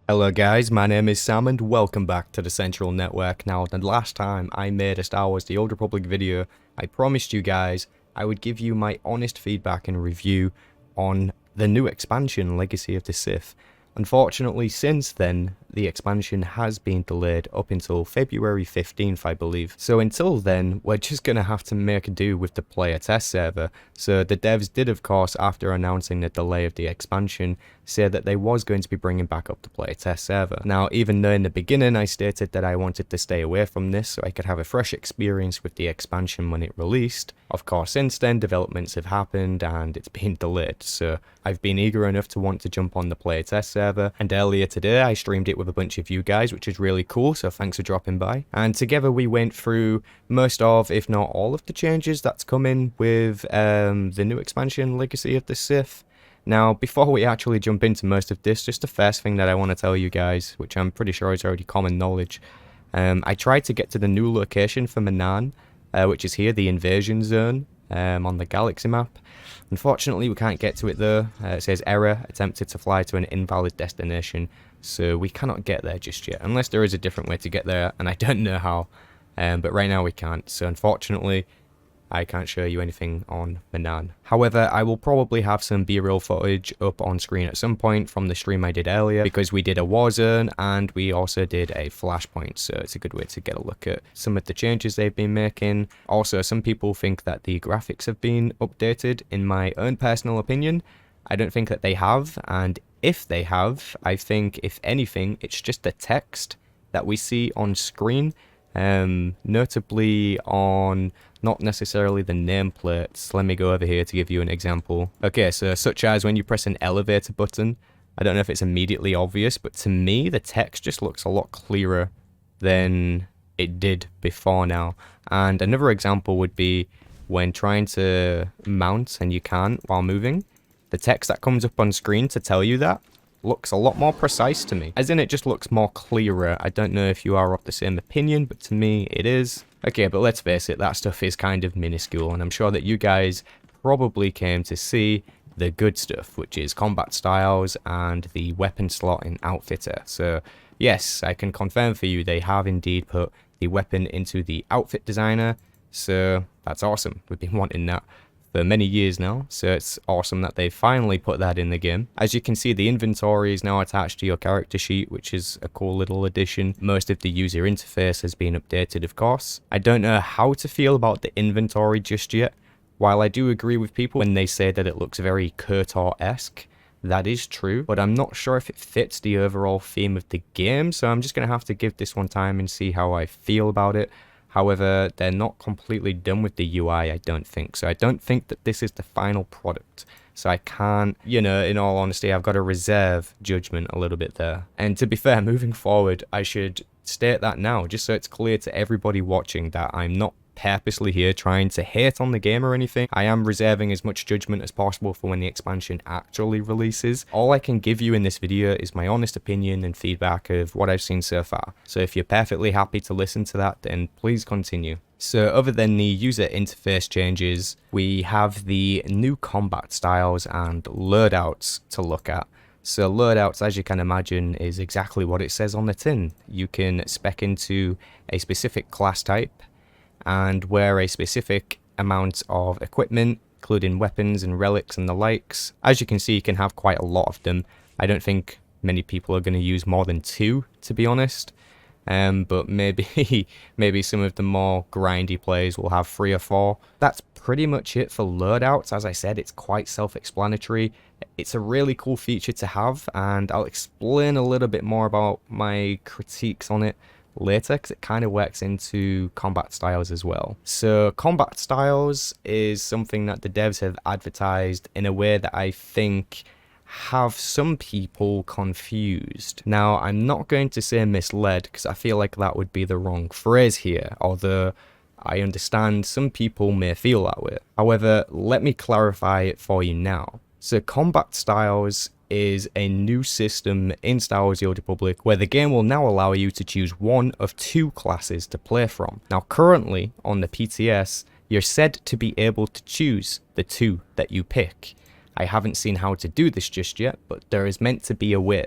Hello guys, my name is Sam and welcome back to the Central Network. Now, the last time I made a Star Wars The Old Republic video, I promised you guys I would give you my honest feedback and review on the new expansion, Legacy of the Sith. Unfortunately, since then, the expansion has been delayed up until February 15th, I believe. So until then, we're just going to have to make do with the player test server. So the devs did, of course, after announcing the delay of the expansion, say that they was going to be bringing back up the player test server. Now, even though in the beginning I stated that I wanted to stay away from this so I could have a fresh experience with the expansion when it released, of course, since then developments have happened and it's been delayed. So I've been eager enough to want to jump on the player test server, and earlier today I streamed it with a bunch of you guys, which is really cool, so thanks for dropping by. And together we went through most of, if not all of the changes that's coming with the new expansion, Legacy of the Sith. Now, before we actually jump into most of this, just the first thing that I want to tell you guys, which I'm pretty sure is already common knowledge, I tried to get to the new location for Manan, which is here, the invasion zone, on the galaxy map. Unfortunately, we can't get to it though. It says error, attempted to fly to an invalid destination, so we cannot get there just yet, unless there is a different way to get there, and I don't know how, but right now we can't, so unfortunately, I can't show you anything on Manan. However, I will probably have some B-roll footage up on screen at some point from the stream I did earlier, because we did a war zone and we also did a flashpoint, so it's a good way to get a look at some of the changes they've been making. Also, some people think that the graphics have been updated. In my own personal opinion, I don't think that they have, and if they have, I think if anything, it's just the text that we see on screen, notably on not necessarily the nameplates. Let me go over here to give you an example. Okay, so such as when you press an elevator button, I don't know if it's immediately obvious, but to me the text just looks a lot clearer than it did before now. And another example would be when trying to mount and you can't while moving, the text that comes up on screen to tell you that looks a lot more precise to me. As in, it just looks more clearer. I don't know if you are of the same opinion, but to me it is. Okay, but let's face it, that stuff is kind of minuscule, and I'm sure that you guys probably came to see the good stuff, which is combat styles and the weapon slot in Outfitter. So yes, I can confirm for you they have indeed put the weapon into the outfit designer, so that's awesome. We've been wanting that for many years now, so it's awesome that they finally put that in the game. As you can see, the inventory is now attached to your character sheet, which is a cool little addition. Most of the user interface has been updated, of course. I don't know how to feel about the inventory just yet. While I do agree with people when they say that it looks very KOTOR-esque, that is true, but I'm not sure if it fits the overall theme of the game, so I'm just going to have to give this one time and see how I feel about it. However, they're not completely done with the UI, I don't think. So I don't think that this is the final product. So I can't, in all honesty, I've got to reserve judgment a little bit there. And to be fair, moving forward, I should state that now, just so it's clear to everybody watching that I'm not purposely here trying to hate on the game or anything. I am reserving as much judgment as possible for when the expansion actually releases. All I can give you in this video is my honest opinion and feedback of what I've seen so far. So if you're perfectly happy to listen to that, then please continue. So other than the user interface changes, we have the new combat styles and loadouts to look at. So loadouts, as you can imagine, is exactly what it says on the tin. You can spec into a specific class type and wear a specific amount of equipment, including weapons and relics and the likes. As you can see, you can have quite a lot of them. I don't think many people are going to use more than 2, to be honest. But maybe some of the more grindy players will have 3 or 4. That's pretty much it for loadouts. As I said, it's quite self-explanatory. It's a really cool feature to have, and I'll explain a little bit more about my critiques on it later, because it kind of works into combat styles as well. So combat styles is something that the devs have advertised in a way that I think have some people confused. Now, I'm not going to say misled, because I feel like that would be the wrong phrase here, although I understand some people may feel that way. However, let me clarify it for you now. So combat styles is a new system in Star Wars The Old Republic where the game will now allow you to choose one of 2 classes to play from. Now currently on the PTS, you're said to be able to choose the 2 that you pick. I haven't seen how to do this just yet, but there is meant to be a way.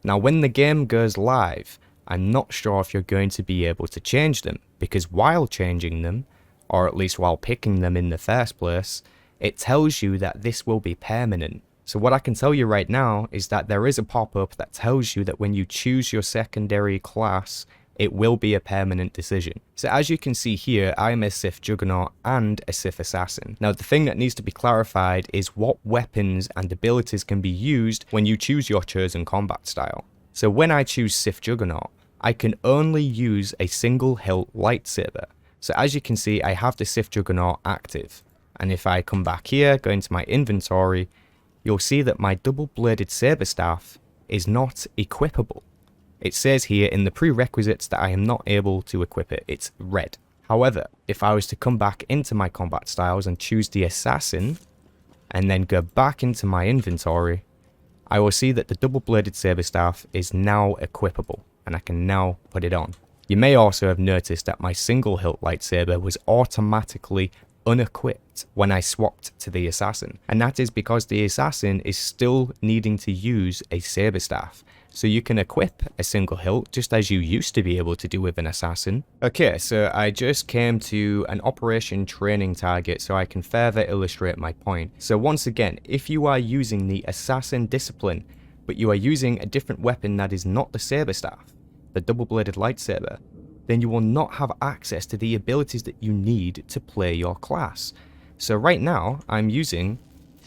Now when the game goes live, I'm not sure if you're going to be able to change them, because while changing them, or at least while picking them in the first place, it tells you that this will be permanent. So what I can tell you right now is that there is a pop-up that tells you that when you choose your secondary class, it will be a permanent decision. So as you can see here, I am a Sith Juggernaut and a Sith Assassin. Now the thing that needs to be clarified is what weapons and abilities can be used when you choose your chosen combat style. So when I choose Sith Juggernaut, I can only use a single hilt lightsaber. So as you can see, I have the Sith Juggernaut active. And if I come back here, go into my inventory, you'll see that my double-bladed saber staff is not equipable. It says here in the prerequisites that I am not able to equip it. It's red. However, if I was to come back into my combat styles and choose the Assassin, and then go back into my inventory, I will see that the double-bladed saber staff is now equipable, and I can now put it on. You may also have noticed that my single hilt lightsaber was automatically unequipped when I swapped to the Assassin, and that is because the Assassin is still needing to use a saber staff. So you can equip a single hilt just as you used to be able to do with an Assassin. Okay, so I just came to an operation training target so I can further illustrate my point. So once again, if you are using the Assassin discipline, but you are using a different weapon that is not the saber staff, the double-bladed lightsaber, then you will not have access to the abilities that you need to play your class. So right now, I'm using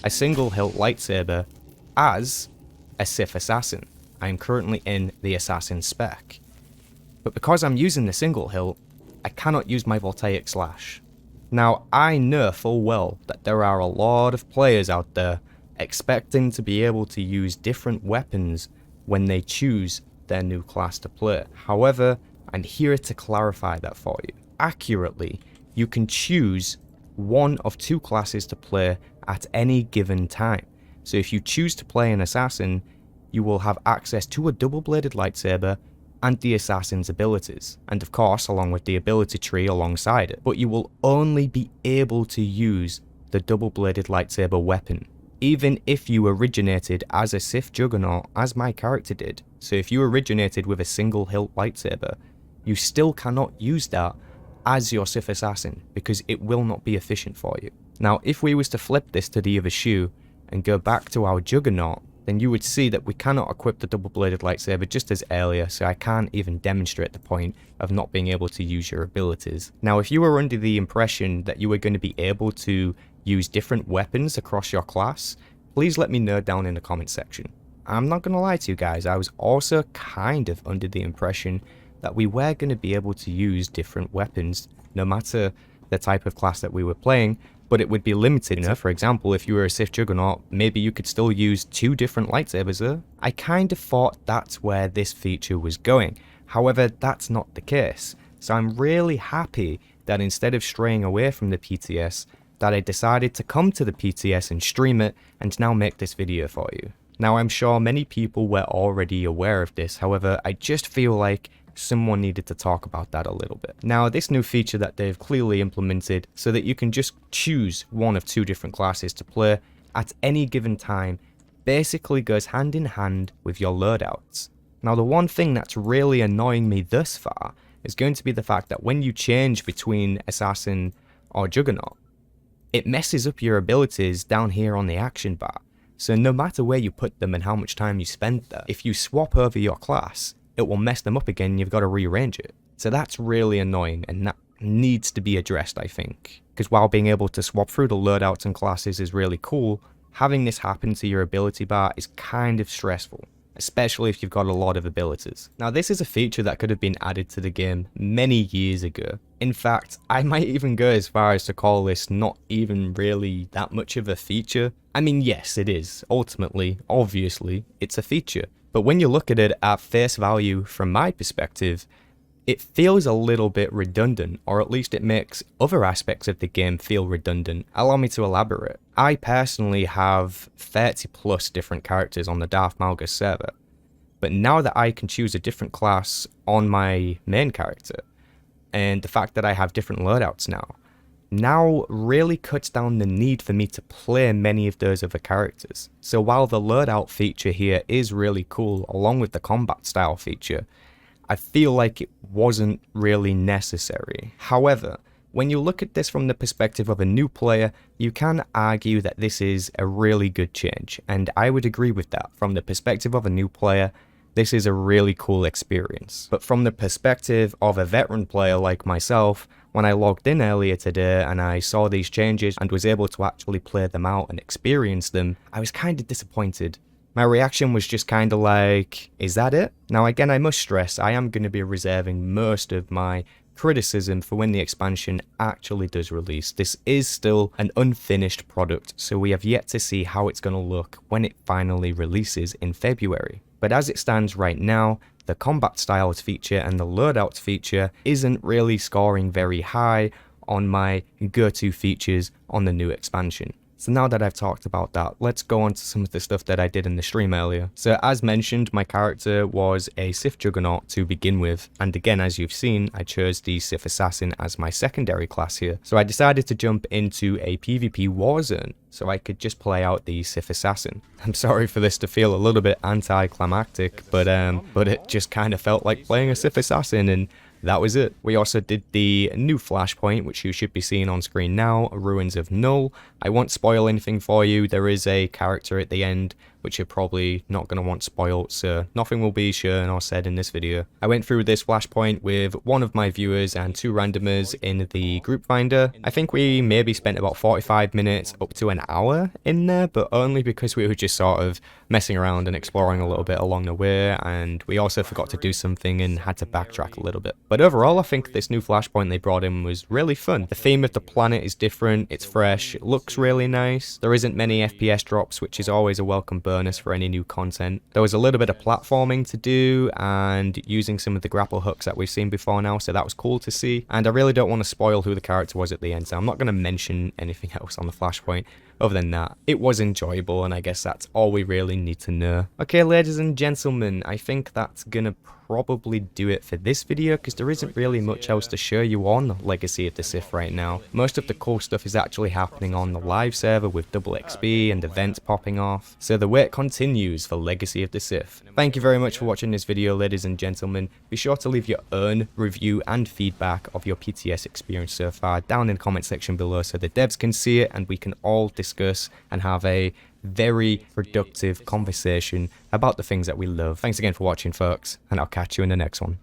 a single hilt lightsaber as a Sith Assassin. I'm currently in the Assassin spec. But because I'm using the single hilt, I cannot use my Voltaic Slash. Now, I know full well that there are a lot of players out there expecting to be able to use different weapons when they choose their new class to play. However, I'm here to clarify that for you. Accurately, you can choose one of two classes to play at any given time. So if you choose to play an Assassin, you will have access to a double-bladed lightsaber and the Assassin's abilities, and of course along with the ability tree alongside it. But you will only be able to use the double-bladed lightsaber weapon, even if you originated as a Sith Juggernaut, as my character did. So if you originated with a single hilt lightsaber, you still cannot use that as your Sith Assassin, because it will not be efficient for you. Now if we was to flip this to the other shoe and go back to our Juggernaut, then you would see that we cannot equip the double-bladed lightsaber just as earlier, so I can't even demonstrate the point of not being able to use your abilities. Now if you were under the impression that you were going to be able to use different weapons across your class, please let me know down in the comment section. I'm not going to lie to you guys, I was also kind of under the impression that we were going to be able to use different weapons no matter the type of class that we were playing, but it would be limited. You know, for example, if you were a Sith Juggernaut, maybe you could still use two different lightsabers there. I kind of thought that's where this feature was going. However, that's not the case. So I'm really happy that instead of straying away from the PTS, that I decided to come to the PTS and stream it and now make this video for you. Now I'm sure many people were already aware of this, however, I just feel like someone needed to talk about that a little bit. Now this new feature that they've clearly implemented so that you can just choose one of two different classes to play at any given time basically goes hand in hand with your loadouts. Now the one thing that's really annoying me thus far is going to be the fact that when you change between Assassin or Juggernaut, it messes up your abilities down here on the action bar. So no matter where you put them and how much time you spend there, if you swap over your class, it will mess them up again and you've got to rearrange it. So that's really annoying and that needs to be addressed, I think. Because while being able to swap through the loadouts and classes is really cool, having this happen to your ability bar is kind of stressful, especially if you've got a lot of abilities. Now this is a feature that could have been added to the game many years ago. In fact, I might even go as far as to call this not even really that much of a feature. I mean, yes, it is. Ultimately, obviously, it's a feature. But when you look at it at face value from my perspective, it feels a little bit redundant, or at least it makes other aspects of the game feel redundant. Allow me to elaborate. I personally have 30 plus different characters on the Darth Malgus server, but now that I can choose a different class on my main character, and the fact that I have different loadouts now, now really cuts down the need for me to play many of those other characters. So while the loadout feature here is really cool, along with the combat style feature, I feel like it wasn't really necessary. However, when you look at this from the perspective of a new player, you can argue that this is a really good change, and I would agree with that. From the perspective of a new player, this is a really cool experience. But from the perspective of a veteran player like myself, when I logged in earlier today and I saw these changes and was able to actually play them out and experience them, I was kind of disappointed. My reaction was just kind of like, is that it? Now again, I must stress, I am going to be reserving most of my criticism for when the expansion actually does release. This is still an unfinished product, so we have yet to see how it's going to look when it finally releases in February. But as it stands right now, the combat styles feature and the loadouts feature isn't really scoring very high on my go-to features on the new expansion. So now that I've talked about that, let's go on to some of the stuff that I did in the stream earlier. So as mentioned, my character was a Sith Juggernaut to begin with, and again, as you've seen, I chose the Sith Assassin as my secondary class here. So I decided to jump into a PvP warzone so I could just play out the Sith Assassin. I'm sorry for this to feel a little bit anticlimactic, but it just kind of felt like playing a Sith Assassin, and that was it. We also did the new flashpoint, which you should be seeing on screen now, Ruins of Null. I won't spoil anything for you. There is a character at the end which you're probably not going to want spoiled, so nothing will be shown or said in this video. I went through this flashpoint with one of my viewers and two randomers in the group finder. I think we maybe spent about 45 minutes up to an hour in there, but only because we were just sort of messing around and exploring a little bit along the way, and we also forgot to do something and had to backtrack a little bit. But overall, I think this new flashpoint they brought in was really fun. The theme of the planet is different, it's fresh, it looks really nice. There isn't many FPS drops, which is always a welcome bonus for any new content. There was a little bit of platforming to do and using some of the grapple hooks that we've seen before now, so that was cool to see. And I really don't want to spoil who the character was at the end, so I'm not going to mention anything else on the flashpoint. Other than that, it was enjoyable, and I guess that's all we really need to know. Okay, ladies and gentlemen, I think that's gonna probably do it for this video, because there isn't really much else to show you on Legacy of the Sith right now. Most of the cool stuff is actually happening on the live server with double XP and events popping off, so the wait continues for Legacy of the Sith. Thank you very much for watching this video, ladies and gentlemen. Be sure to leave your own review and feedback of your PTS experience so far down in the comment section below so the devs can see it and we can all discuss and have a very productive conversation about the things that we love. Thanks again for watching, folks, and I'll catch you in the next one.